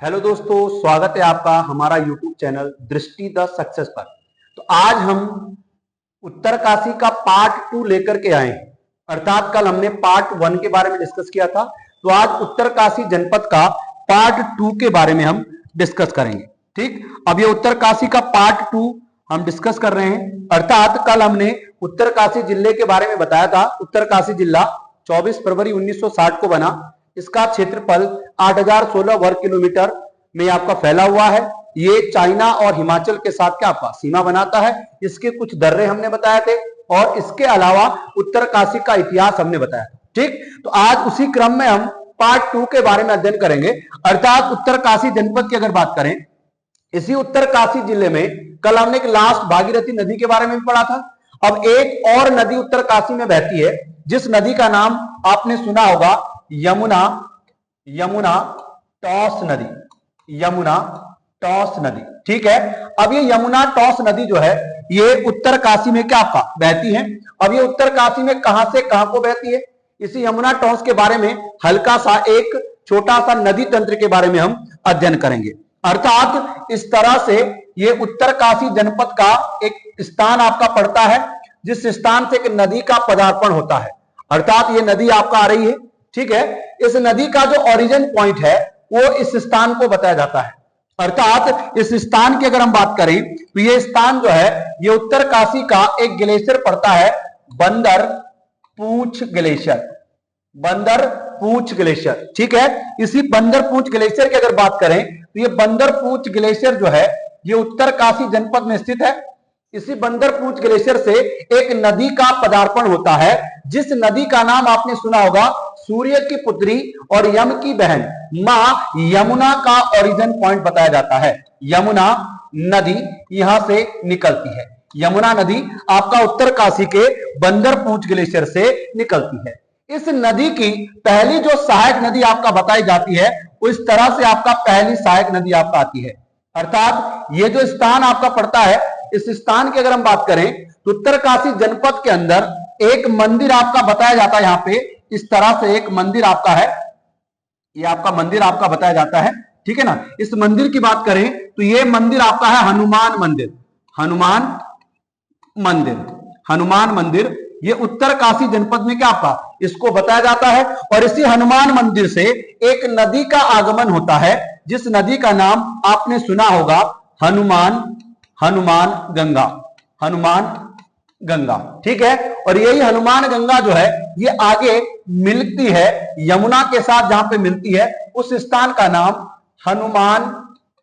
Hello दोस्तों, स्वागत है आपका हमारा यूट्यूब चैनल दृष्टि द सक्सेस पर। तो आज हम उत्तरकाशी का पार्ट 2 लेकर के आए हैं। अर्थात कल हमने पार्ट 1 के बारे में डिस्कस किया था, तो आज उत्तरकाशी जनपद का पार्ट 2 के बारे में हम डिस्कस करेंगे। ठीक, अब ये उत्तरकाशी का पार्ट 2 हम डिस्कस कर रहे हैं। अर्थात कल हमने उत्तरकाशी जिले के बारे में बताया था। उत्तरकाशी जिला 24 फरवरी 1960 को बना। इसका क्षेत्रफल 8016 वर्ग किलोमीटर में आपका फैला हुआ है। ये चाइना और हिमाचल के साथ क्या आपका सीमा बनाता है। इसके कुछ दर्रे हमने बताए थे और इसके अलावा उत्तरकाशी का इतिहास हमने बताया था। ठीक, तो आज उसी क्रम में हम पार्ट 2 के बारे में अध्ययन करेंगे। अर्थात उत्तरकाशी जनपद की अगर बात करें, इसी उत्तरकाशी जिले में कल हमने एक लास्ट भागीरथी नदी के बारे में भी पढ़ा था। अब एक और नदी उत्तरकाशी में बहती है, जिस नदी का नाम आपने सुना होगा यमुना टॉस नदी। ठीक है, अब ये यमुना टॉस नदी जो है ये उत्तरकाशी में क्या आपका बहती है। अब ये उत्तरकाशी में कहां से कहां को बहती है, इसी यमुना टॉस के बारे में हल्का सा एक छोटा सा नदी तंत्र के बारे में हम अध्ययन करेंगे। अर्थात इस तरह से ये उत्तरकाशी जनपद का एक स्थान आपका पड़ता है, जिस स्थान से एक नदी का पदार्पण होता है। अर्थात ये नदी आपका आ रही है। ठीक है, इस नदी का जो ओरिजिन पॉइंट है वो इस स्थान को बताया जाता है। अर्थात इस स्थान की अगर हम बात करें तो ये स्थान जो है ये उत्तरकाशी का एक ग्लेशियर पड़ता है, बंदर पूंछ ग्लेशियर। ठीक है, इसी बंदर पूंछ ग्लेशियर की अगर बात करें तो ये बंदर पूंछ ग्लेशियर जो है ये उत्तरकाशी जनपद में स्थित है। इसी बंदर पूंछ ग्लेशियर से एक नदी का पदार्पण होता है, जिस नदी का नाम आपने सुना होगा सूर्य की पुत्री और यम की बहन मां यमुना का ओरिजिन पॉइंट बताया जाता है। यमुना नदी यहां से निकलती है। यमुना नदी आपका उत्तरकाशी के बंदर पूंछ ग्लेशियर से निकलती है। इस नदी की पहली जो सहायक नदी आपका बताई जाती है वो इस तरह से आपका पहली सहायक नदी आपका आती है। अर्थात ये जो स्थान आपका पड़ता है, इस स्थान की अगर हम बात करें तो उत्तरकाशी जनपद के अंदर एक मंदिर आपका बताया जाता है। यहाँ पे इस तरह से एक मंदिर आपका है, ये आपका मंदिर आपका बताया जाता है। ठीक है ना, इस मंदिर की बात करें तो ये मंदिर आपका है हनुमान मंदिर। ये उत्तरकाशी जनपद में क्या आपका इसको बताया जाता है। और इसी हनुमान मंदिर से एक नदी का आगमन होता है, जिस नदी का नाम आपने सुना होगा हनुमान गंगा। ठीक है, और यही हनुमान गंगा जो है ये आगे मिलती है यमुना के साथ, जहां पे मिलती है उस स्थान का नाम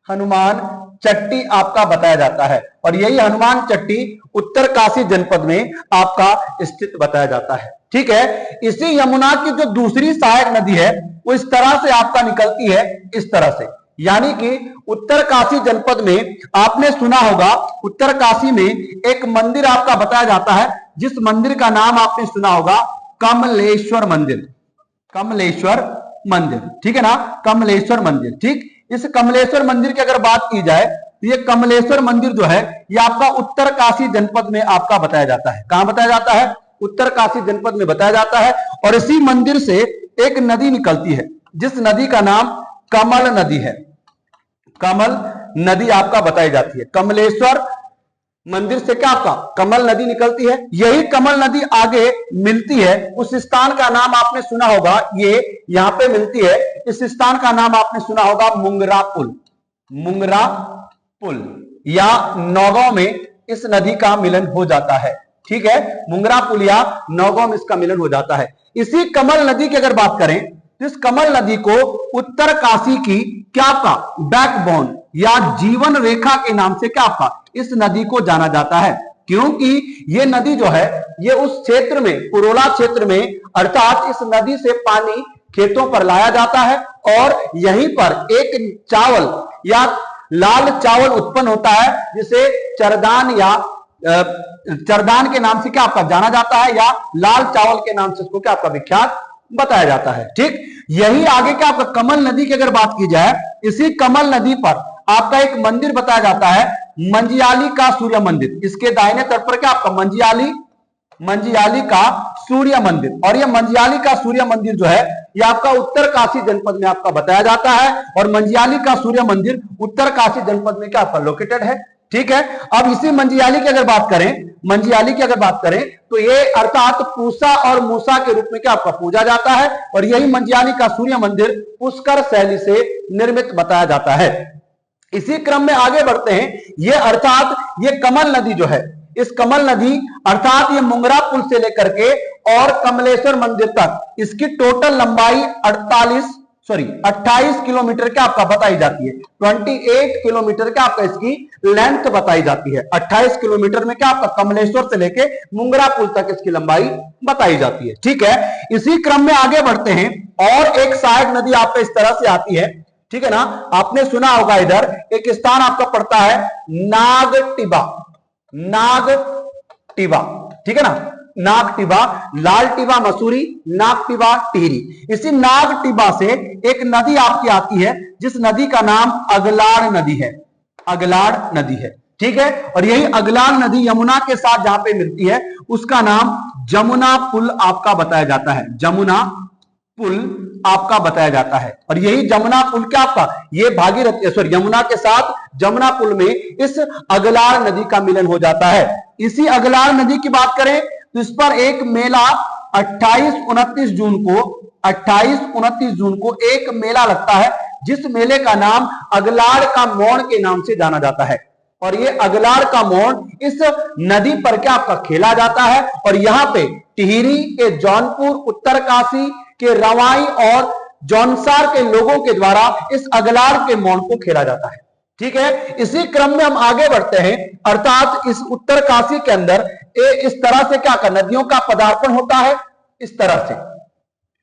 हनुमान चट्टी आपका बताया जाता है। और यही हनुमान चट्टी उत्तरकाशी जनपद में आपका स्थित बताया जाता है। ठीक है, इसी यमुना की जो दूसरी सहायक नदी है वो इस तरह से आपका निकलती है, इस तरह से। यानी कि उत्तरकाशी जनपद में आपने सुना होगा उत्तरकाशी में एक मंदिर आपका बताया जाता है, जिस मंदिर का नाम आपने सुना होगा कमलेश्वर मंदिर। ठीक है ना, कमलेश्वर मंदिर। ठीक, इस कमलेश्वर मंदिर की अगर बात की जाए तो ये कमलेश्वर मंदिर जो है ये आपका उत्तरकाशी जनपद में आपका बताया जाता है। कहां बताया जाता है? उत्तरकाशी जनपद में बताया जाता है। और इसी मंदिर से एक नदी निकलती है, जिस नदी का नाम कमल नदी है। कमल नदी आपका बताई जाती है। कमलेश्वर मंदिर से क्या आपका कमल नदी निकलती है। यही कमल नदी आगे मिलती है उस स्थान का नाम आपने सुना होगा, ये यहां पे मिलती है। इस स्थान का नाम आपने सुना होगा मुंगरा पुल या नौगांव में इस नदी का मिलन हो जाता है। ठीक है, मुंगरा पुल या नौगांव में इसका मिलन हो जाता है। इसी कमल नदी की अगर बात करें तो इस कमल नदी को उत्तरकाशी की क्या आपका बैकबोन या जीवन रेखा के नाम से क्या आपका इस नदी को जाना जाता है, क्योंकि ये नदी जो है ये उस क्षेत्र में पुरोला क्षेत्र में, अर्थात इस नदी से पानी खेतों पर लाया जाता है और यहीं पर एक चावल या लाल चावल उत्पन्न होता है, जिसे चरदान या चरदान के नाम से क्या आपका जाना जाता है, या लाल चावल के नाम से इसको क्या आपका विख्यात बताया जाता है। ठीक, यही आगे क्या आपका कमल नदी की अगर बात की जाए, इसी कमल नदी पर आपका एक मंदिर बताया जाता है, मंजियाली का सूर्य मंदिर। इसके दाहिने तट पर क्या आपका मंजियाली मंजियाली का सूर्य मंदिर। और यह मंजियाली का सूर्य मंदिर जो है यह आपका उत्तरकाशी जनपद में आपका बताया जाता है, और मंजियाली का सूर्य मंदिर उत्तरकाशी जनपद में क्या आपका लोकेटेड है। ठीक है, अब इसी मंजियाली की अगर बात करें, मंजियाली की अगर बात करें तो ये अर्थात पूसा और मूसा के रूप में क्या आपका पूजा जाता है, और यही मंजियाली का सूर्य मंदिर पुष्कर शैली से निर्मित बताया जाता है। इसी क्रम में आगे बढ़ते हैं, ये अर्थात ये कमल नदी जो है, इस कमल नदी अर्थात ये मुंगरा पुल से लेकर के और कमलेश्वर मंदिर तक इसकी टोटल लंबाई 28 किलोमीटर क्या आपका बताई जाती है। 28 किलोमीटर क्या आपका इसकी लेंथ बताई जाती है। 28 किलोमीटर में क्या आपका कमलेश्वर से लेके मुंगरा पुल तक इसकी लंबाई बताई जाती है। ठीक है, इसी क्रम में आगे बढ़ते हैं, और एक सहायक नदी आपका इस तरह से आती है। ठीक है ना, आपने सुना होगा इधर एक स्थान आपका पड़ता है नागटिबा, नागटिबा। ठीक है ना, नागटिबा, लाल टिबा मसूरी, नागटिबा टिहरी। इसी नागटिबा से एक नदी आपकी आती है जिस नदी का नाम अगलाड़ नदी है, अगलाड़ नदी है। ठीक है, और यही अगलाड़ नदी यमुना के साथ जहां पे मिलती है उसका नाम जमुना पुल आपका बताया जाता है, जमुना पुल आपका बताया जाता है। और यही जमुना पुल क्या आपका ये भागीरथी यमुना के साथ जमुना पुल में इस अगलाड़ नदी का मिलन हो जाता है। इसी अगलाड़ नदी की बात करें तो इस पर एक मेला 28-29 जून को एक मेला लगता है, जिस मेले का नाम अगलाड़ का मोड़ के नाम से जाना जाता है। और ये अगलाड़ का मोड़ इस नदी पर क्या आपका खेला जाता है, और यहां पे टिहरी के जौनपुर, उत्तरकाशी के रवाई और जौनसार के लोगों के द्वारा इस अगलाड़ के मोड़ को खेला जाता है। ठीक है, इसी क्रम में हम आगे बढ़ते हैं, अर्थात इस उत्तरकाशी के अंदर इस तरह से क्या का नदियों का पदार्पण होता है। इस तरह से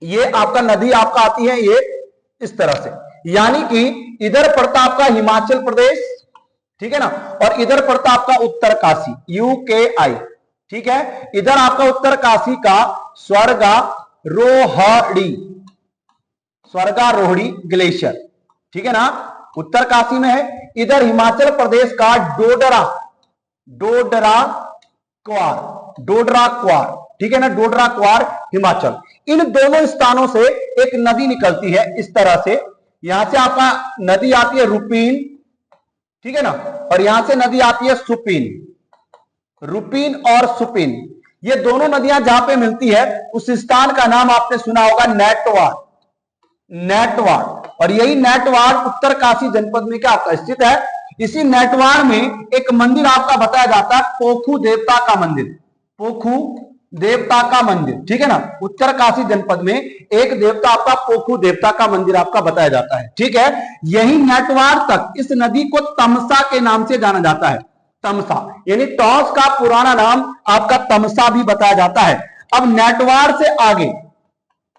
ये आपका नदी आपका आती है, ये इस तरह से, यानी कि इधर पड़ता आपका हिमाचल प्रदेश, ठीक है ना, और इधर पड़ता आपका उत्तरकाशी, UKI। ठीक है, इधर आपका उत्तरकाशी का स्वर्गारोहड़ी ग्लेशियर, ठीक है ना, उत्तरकाशी में है। इधर हिमाचल प्रदेश का डोडरा क्वार, ठीक है ना, डोडरा क्वार हिमाचल। इन दोनों स्थानों से एक नदी निकलती है इस तरह से, यहां से आपका नदी आती है रुपीन, ठीक है ना, और यहां से नदी आती है सुपीन, रुपीन और सुपीन। ये दोनों नदियां जहां पे मिलती है उस स्थान का नाम आपने सुना होगा नेटवार, नेटवार। और यही नेटवार उत्तरकाशी जनपद में क्या आपका स्थित है। इसी नेटवार में एक मंदिर आपका बताया जाता है पोखू देवता का मंदिर, पोखू देवता का मंदिर, ठीक है ना, उत्तरकाशी जनपद में एक देवता आपका पोखू देवता का मंदिर आपका बताया जाता है। ठीक है, यही नेटवार तक इस नदी को तमसा के नाम से जाना जाता है, तमसा, यानी टॉस का पुराना नाम आपका तमसा भी बताया जाता है। अब नेटवार से आगे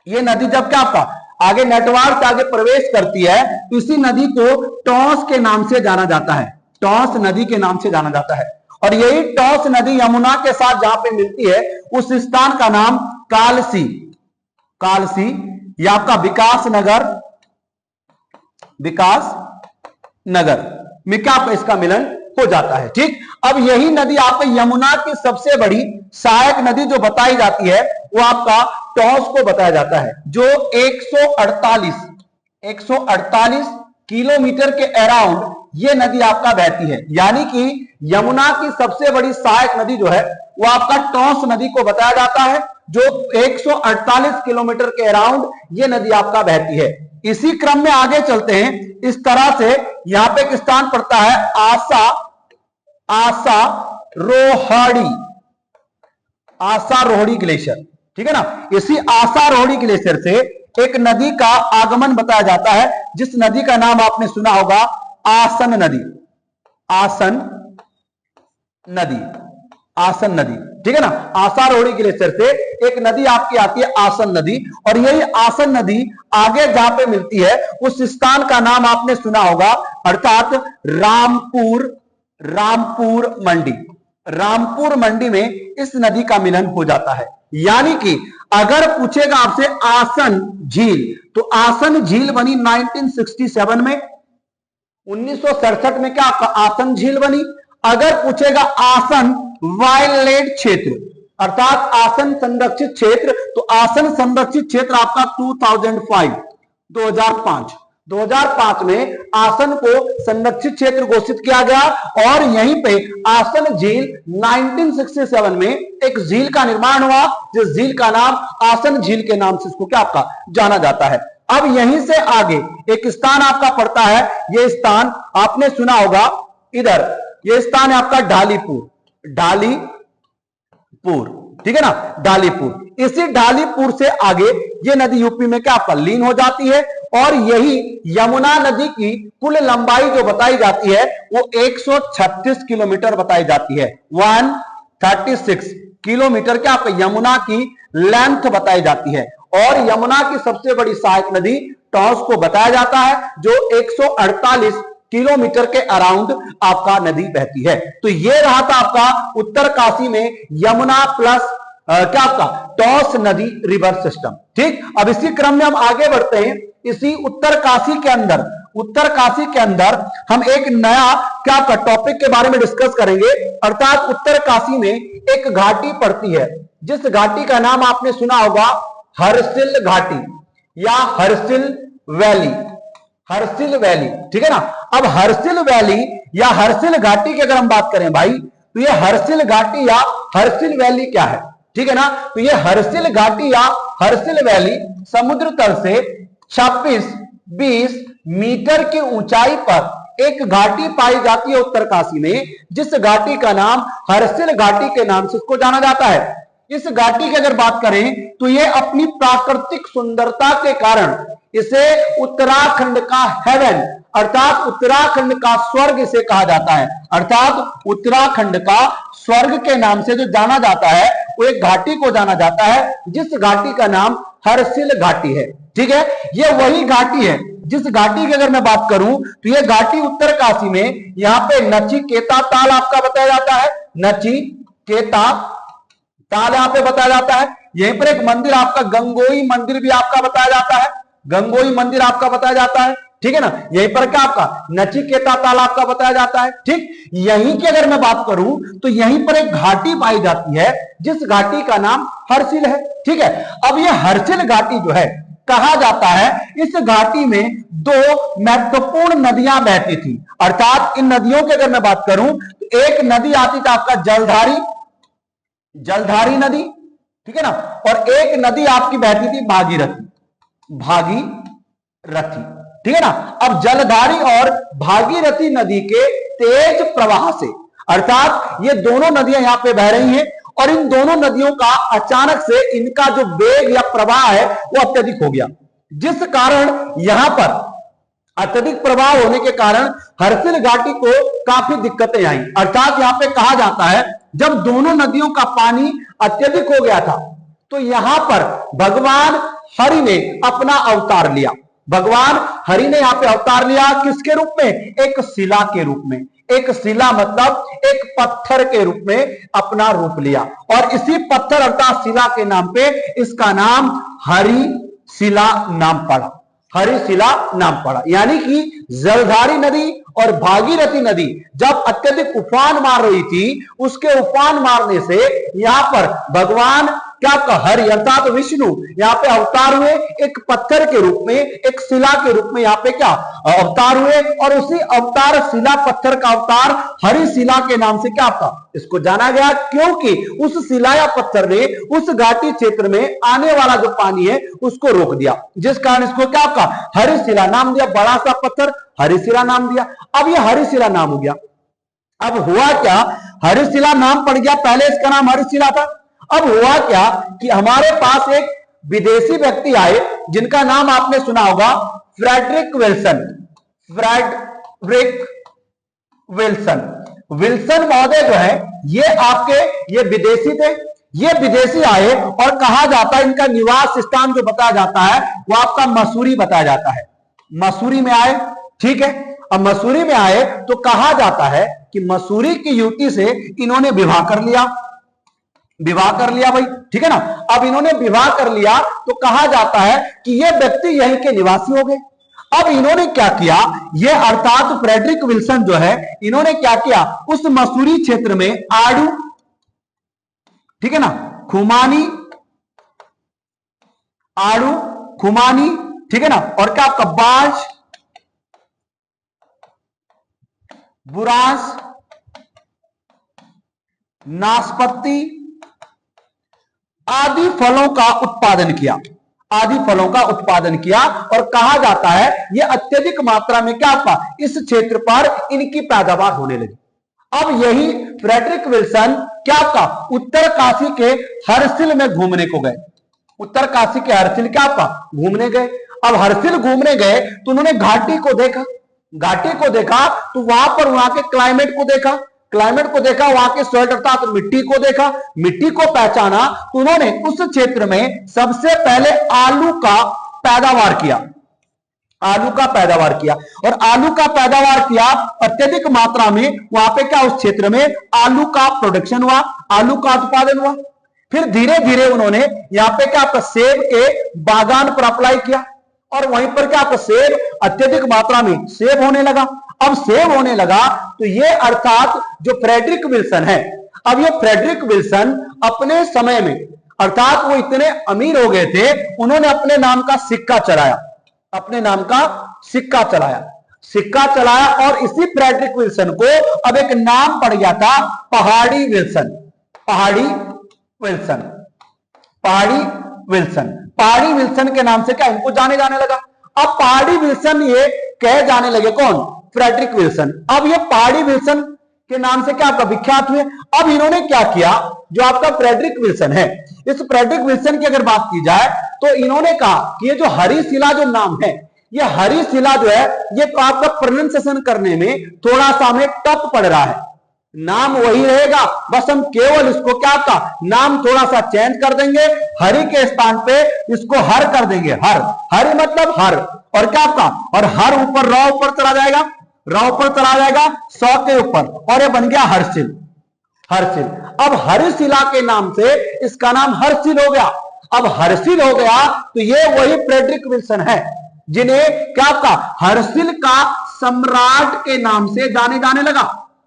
ये नदी जब क्या आपका आगे नेटवार से आगे प्रवेश करती है तो इसी नदी को टॉस के नाम से जाना जाता है, टॉस नदी के नाम से जाना जाता है। और यही टॉस नदी यमुना के साथ जहां पे मिलती है उस स्थान का नाम कालसी, कालसी या आपका विकास नगर में क्या आपका इसका मिलन हो जाता है। ठीक, अब यही नदी आपको यमुना की सबसे बड़ी सहायक नदी जो बताई जाती है वो आपका टॉस को बताया जाता है, जो 148 किलोमीटर के अराउंड ये नदी आपका बहती है। यानी कि यमुना की सबसे बड़ी सहायक नदी जो है वो आपका टॉस नदी को बताया जाता है, जो 148 किलोमीटर के अराउंड ये नदी आपका बहती है। इसी क्रम में आगे चलते हैं, इस तरह से यहां पे एक स्थान पड़ता है आसारोहड़ी ग्लेशियर, ठीक है ना। इसी आसारोहड़ी ग्लेशियर से एक नदी का आगमन बताया जाता है, जिस नदी का नाम आपने सुना होगा आसन नदी, आसन नदी, ठीक है ना। आसारोहड़ी ग्लेशियर से एक नदी आपकी आती है आसन नदी, और यही आसन नदी आगे जहां पे मिलती है उस स्थान का नाम आपने सुना होगा, अर्थात रामपुर मंडी में इस नदी का मिलन हो जाता है। यानी कि अगर पूछेगा आपसे आसन झील, तो आसन झील बनी 1967 में, 1967 में क्या आपका आसन झील बनी। अगर पूछेगा आसन वाइल्ड क्षेत्र, अर्थात आसन संरक्षित क्षेत्र। तो आसन संरक्षित क्षेत्र आपका 2005 में आसन को संरक्षित क्षेत्र घोषित किया गया और यहीं पे आसन झील 1967 में एक झील का निर्माण हुआ, जिस झील का नाम आसन झील के नाम से इसको क्या आपका जाना जाता है। अब यहीं से आगे एक स्थान आपका पड़ता है, यह स्थान आपने सुना होगा इधर, यह स्थान है आपका ढालीपुर, ठीक है ना, ढालीपुर। इसी ढालीपुर से आगे ये नदी यूपी में क्या आपका लीन हो जाती है और यही यमुना नदी की कुल लंबाई जो बताई जाती है वो 136 किलोमीटर बताई जाती है। 136 किलोमीटर क्या आपका यमुना की लेंथ बताई जाती है और यमुना की सबसे बड़ी सहायक नदी टॉस को बताया जाता है जो 148 किलोमीटर के अराउंड आपका नदी बहती है। तो ये रहा था आपका उत्तरकाशी में यमुना प्लस क्या आपका टॉस नदी रिवर सिस्टम। ठीक, अब इसी क्रम में हम आगे बढ़ते हैं। इसी उत्तरकाशी के अंदर हम एक नया क्या आपका टॉपिक के बारे में डिस्कस करेंगे। अर्थात उत्तरकाशी में एक घाटी पड़ती है, जिस घाटी का नाम आपने सुना होगा हर्षिल घाटी या हर्षिल वैली, ठीक है ना। अब हर्षिल वैली या हर्षिल घाटी की अगर हम बात करें भाई, तो ये हर्षिल घाटी या हर्षिल वैली क्या है, ठीक है ना। तो ये हर्षिल घाटी या हर्षिल वैली समुद्र तल से 26-20 मीटर की ऊंचाई पर एक घाटी पाई जाती है उत्तरकाशी में, जिस घाटी का नाम हर्षिल घाटी के नाम से इसको जाना जाता है। इस घाटी की अगर बात करें तो ये अपनी प्राकृतिक सुंदरता के कारण इसे उत्तराखंड का हेवन अर्थात उत्तराखंड का स्वर्ग इसे कहा जाता है। अर्थात उत्तराखंड का स्वर्ग के नाम से जो जाना जाता है वो एक घाटी को जाना जाता है, जिस घाटी का नाम हर्षिल घाटी है। ठीक है, ये वही घाटी है जिस घाटी की अगर मैं बात करूं तो ये घाटी उत्तरकाशी में यहाँ पे नचिकेता ताल आपका बताया जाता है, नचिकेता ताल यहाँ पे बताया जाता है। यहीं पर एक मंदिर आपका गंगोई मंदिर भी आपका बताया जाता है, गंगोई मंदिर आपका बताया जाता है, ठीक है ना। यहीं पर क्या आपका नचिकेता ताल आपका बताया जाता है। ठीक, यहीं की अगर मैं बात करूं तो यहीं पर एक घाटी पाई जाती है जिस घाटी का नाम हर्षिल है। ठीक है, अब ये हर्षिल घाटी जो है कहा जाता है इस घाटी में दो महत्वपूर्ण नदियां बहती थी। अर्थात इन नदियों की अगर मैं बात करूं तो एक नदी आती थी आपका जलधारी नदी, ठीक है ना, और एक नदी आपकी बहती थी भागीरथी, ठीक है ना। अब जलधारी और भागीरथी नदी के तेज प्रवाह से अर्थात ये दोनों नदियां यहां पे बह रही हैं और इन दोनों नदियों का अचानक से इनका जो वेग या प्रवाह है वो अत्यधिक हो गया, जिस कारण यहां पर अत्यधिक प्रवाह होने के कारण हर्षिल घाटी को काफी दिक्कतें आई। अर्थात यहां पे कहा जाता है जब दोनों नदियों का पानी अत्यधिक हो गया था तो यहां पर भगवान हरि ने अपना अवतार लिया। भगवान हरि ने यहां पे अवतार लिया किसके रूप में? एक शिला के रूप में। एक शिला मतलब एक पत्थर के रूप में अपना रूप लिया और इसी पत्थर अर्थात शिला के नाम पे इसका नाम हरिशिला नाम पड़ा, हरिशिला नाम पड़ा। यानी कि जलधारी नदी और भागीरथी नदी जब अत्यधिक उफान मार रही थी, उसके उफान मारने से यहां पर भगवान क्या का हरि अर्थात विष्णु यहां पे अवतार हुए, एक पत्थर के रूप में, एक शिला के रूप में यहां पे क्या अवतार हुए और उसी अवतार शिला पत्थर का अवतार हरिशिला के नाम से क्या आपका इसको जाना गया, क्योंकि उस शिला या पत्थर ने उस घाटी क्षेत्र में आने वाला जो पानी है उसको रोक दिया, जिस कारण इसको क्या आपका हरिशिला नाम दिया। बड़ा सा पत्थर हरिशिला नाम दिया। अब ये हरिशिला नाम हो गया। अब हुआ क्या, हरिशिला नाम पड़ गया, पहले इसका नाम हरिशिला था। अब हुआ क्या कि हमारे पास एक विदेशी व्यक्ति आए जिनका नाम आपने सुना होगा फ्रेडरिक विल्सन महोदय जो है ये विदेशी थे। ये विदेशी आए और कहा जाता है इनका निवास स्थान जो बताया जाता है वो आपका मसूरी बताया जाता है। मसूरी में आए, ठीक है। अब मसूरी में आए तो कहा जाता है कि मसूरी की युवती से इन्होंने विवाह कर लिया भाई, ठीक है ना। अब इन्होंने विवाह कर लिया तो कहा जाता है कि ये व्यक्ति यहीं के निवासी हो गए। अब इन्होंने क्या किया, ये अर्थात फ्रेडरिक विल्सन जो है इन्होंने क्या किया, उस मसूरी क्षेत्र में आड़ू, ठीक है ना, खुमानी, आड़ू, खुमानी, ठीक है ना, और क्या आपका बाज, बुरांस, नाशपाती आदि फलों का उत्पादन किया, आदि फलों का उत्पादन किया। और कहा जाता है यह अत्यधिक मात्रा में क्या आपका इस क्षेत्र पर इनकी पैदावार होने लगी। अब यही फ्रेडरिक विल्सन क्या आपका उत्तर काशी के हर्सिल में घूमने को गए, उत्तर काशी के हर्सिल क्या आपका घूमने गए। अब हर्सिल घूमने गए तो उन्होंने घाटी को देखा, घाटी को देखा तो वहां पर वहां के क्लाइमेट को देखा, क्लाइमेट को देखा, वहां के सॉइल अर्थात मिट्टी को देखा, मिट्टी को पहचाना तो उन्होंने उस क्षेत्र में सबसे पहले आलू का पैदावार किया, आलू का पैदावार किया। और आलू का पैदावार किया अत्यधिक मात्रा में, वहां पे क्या उस क्षेत्र में आलू का प्रोडक्शन हुआ, आलू का उत्पादन हुआ। फिर धीरे धीरे उन्होंने यहाँ पे क्या आपका सेब के बागान पर अप्लाई किया और वहीं पर क्या आपका सेब अत्यधिक मात्रा में सेब होने लगा। अब सेब होने लगा तो ये अर्थात जो फ्रेडरिक विल्सन है, अब ये फ्रेडरिक विल्सन अपने समय में अर्थात वो इतने अमीर हो गए थे, उन्होंने अपने नाम का सिक्का चलाया, अपने नाम का सिक्का चलाया, सिक्का चलाया। और इसी फ्रेडरिक विल्सन को अब एक नाम पड़ गया था पहाड़ी विल्सन, पहाड़ी विल्सन, पहाड़ी विल्सन, पहाड़ी विल्सन के नाम से क्या इनको जाने जाने लगा। अब पहाड़ी विल्सन ये कहे जाने लगे कौन, फ्रेडरिक विल्सन। अब ये पहाड़ी विल्सन के नाम से क्या आपका विख्यात हुए। अब इन्होंने क्या किया, जो आपका फ्रेडरिक विल्सन है, इस फ्रेडरिक विल्सन की अगर बात की जाए तो इन्होंने कहा कि ये जो हरी शिला जो नाम है, ये हरी शिला जो है ये तो आपका प्रोनाउंसिएशन करने में थोड़ा सा हमें टफ पड़ रहा है, नाम वही रहेगा, बस हम केवल इसको क्या आपका नाम थोड़ा सा चेंज कर देंगे, हरि के स्थान पे इसको हर कर देंगे, हर, हरि मतलब हर, और क्या आपका और हर ऊपर र ऊपर चला जाएगा, र ऊपर चला जाएगा 100 के ऊपर और ये बन गया हर्षिल, हर्षिल। अब हरिशिला के नाम से इसका नाम हर्षिल हो गया। अब हर्षिल हो गया तो ये वही फ्रेडरिक विल्सन है जिन्हें क्या आपका हर्षिल का सम्राट के नाम से जाने जाने लगा।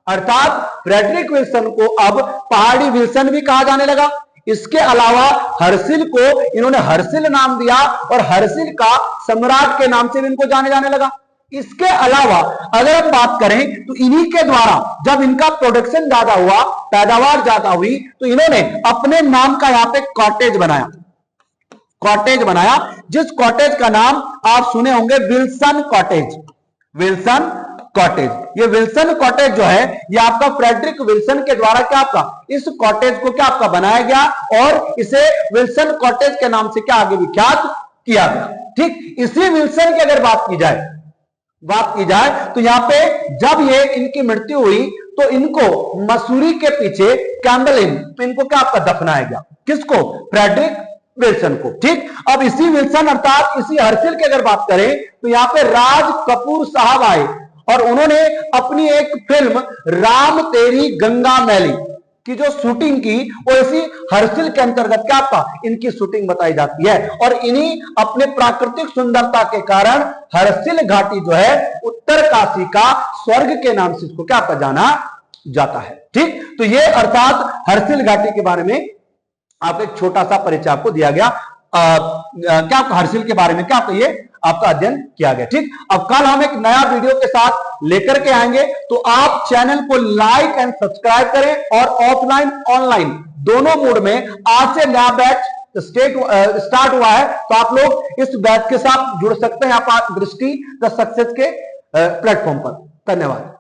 अर्थात फ्रेडरिक विल्सन को अब पहाड़ी विल्सन भी कहा जाने लगा। इसके अलावा हर्षिल को इन्होंने हर्षिल नाम दिया और हर्षिल का सम्राट के नाम से भी इनको जाने जाने लगा। इसके अलावा अगर हम बात करें तो इन्हीं के द्वारा जब इनका प्रोडक्शन ज्यादा हुआ, पैदावार ज्यादा हुई, तो इन्होंने अपने नाम का यहां पे कॉटेज बनाया, कॉटेज बनाया, जिस कॉटेज का नाम आप सुने होंगे विल्सन कॉटेज, विल्सन कॉटेज। ये विल्सन कॉटेज जो है ये आपका फ्रेडरिक विल्सन के द्वारा क्या आपका इस कॉटेज को क्या आपका बनाया गया और इसे विल्सन कॉटेज के नाम से क्या आगे विख्यात किया गया। ठीक इसी विल्सन की अगर बात की जाए तो यहाँ पे जब ये इनकी मृत्यु हुई तो इनको मसूरी के पीछे कैम्बल इन इनको क्या आपका दफनाया गया, किसको, फ्रेडरिक विल्सन को। ठीक अब इसी विल्सन अर्थात इसी हर्षिल की अगर बात करें तो यहाँ पे राज कपूर साहब आए और उन्होंने अपनी एक फिल्म राम तेरी गंगा मैली की जो शूटिंग की वो इसी हर्षिल के अंतर्गत क्या आपका इनकी शूटिंग बताई जाती है। और इन्हीं अपने प्राकृतिक सुंदरता के कारण हर्षिल घाटी जो है उत्तर काशी का स्वर्ग के नाम से इसको क्या आपका जाना जाता है। ठीक तो ये अर्थात हर्षिल घाटी के बारे में आपको एक छोटा सा परिचय आपको दिया गया। क्या आपका हर्षिल के बारे में क्या आपका ये आपका अध्ययन किया गया। ठीक अब कल हम एक नया वीडियो के साथ लेकर के आएंगे, तो आप चैनल को लाइक एंड सब्सक्राइब करें और ऑफलाइन ऑनलाइन दोनों मोड में आज से नया बैच स्टार्ट हुआ है, तो आप लोग इस बैच के साथ जुड़ सकते हैं आप दृष्टि द सक्सेस के प्लेटफॉर्म पर। धन्यवाद।